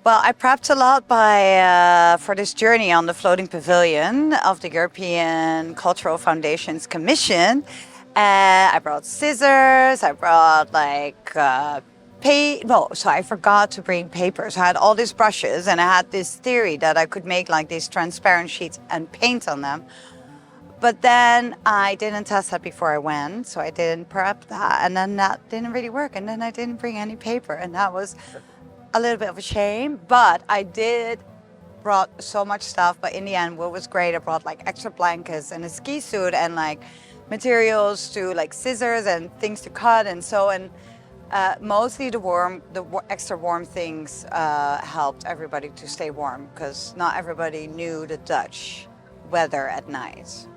Well, I prepped a lot for this journey on the floating pavilion of the European Cultural Foundation's commission. I brought scissors, I brought so I forgot to bring paper. So I had all these brushes and I had this theory that I could make like these transparent sheets and paint on them. But then I didn't test that before I went, so I didn't prep that. And then that didn't really work. And then I didn't bring any paper, and that was a little bit of a shame. But I brought so much stuff. But in the end, what was great, I brought like extra blankets and a ski suit and like materials to like scissors and things to cut and so. And mostly the extra warm things helped everybody to stay warm, because not everybody knew the Dutch weather at night.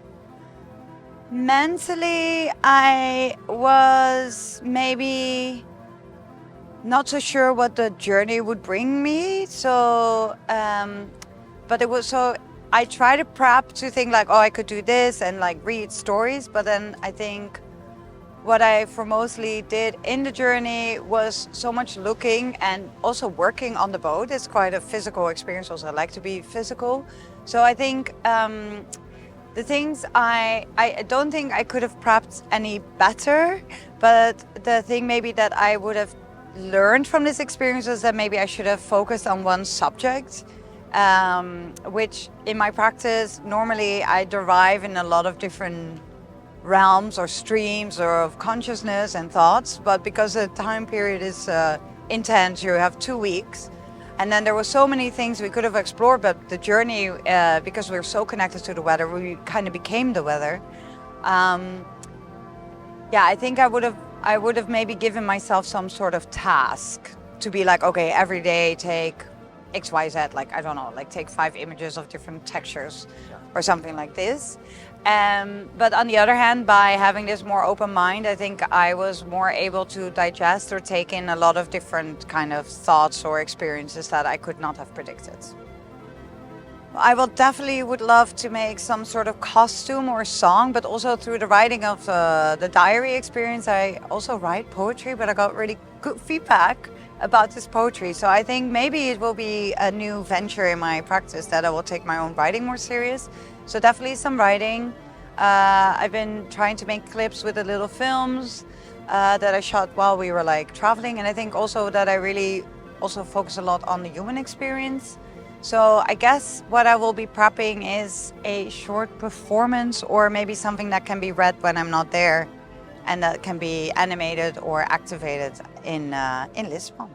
Mentally, I was maybe not so sure what the journey would bring me. So, but it was so, I tried to prep to think like, oh, I could do this and like read stories. But then I think what I mostly did in the journey was so much looking and also working on the boat. It's quite a physical experience also. I like to be physical. So I think the things I don't think I could have prepped any better, but the thing maybe that I would have learned from this experience is that maybe I should have focused on one subject, which in my practice, normally I derive in a lot of different realms or streams or of consciousness and thoughts, but because the time period is intense, you have 2 weeks. And then there were so many things we could have explored, but the journey, because we were so connected to the weather, we kind of became the weather. Yeah, I think I would have maybe given myself some sort of task to be like, okay, every day take X, Y, Z, like, I don't know, like take 5 images of different textures or something like this. But on the other hand, by having this more open mind, I think I was more able to digest or take in a lot of different kind of thoughts or experiences that I could not have predicted. I would love to make some sort of costume or song, but also through the writing of the diary experience, I also write poetry, but I got really good feedback about this poetry. So I think maybe it will be a new venture in my practice that I will take my own writing more serious. So definitely some writing. I've been trying to make clips with the little films that I shot while we were like traveling. And I think also that I really also focus a lot on the human experience. So I guess what I will be prepping is a short performance or maybe something that can be read when I'm not there and that can be animated or activated in Lisbon.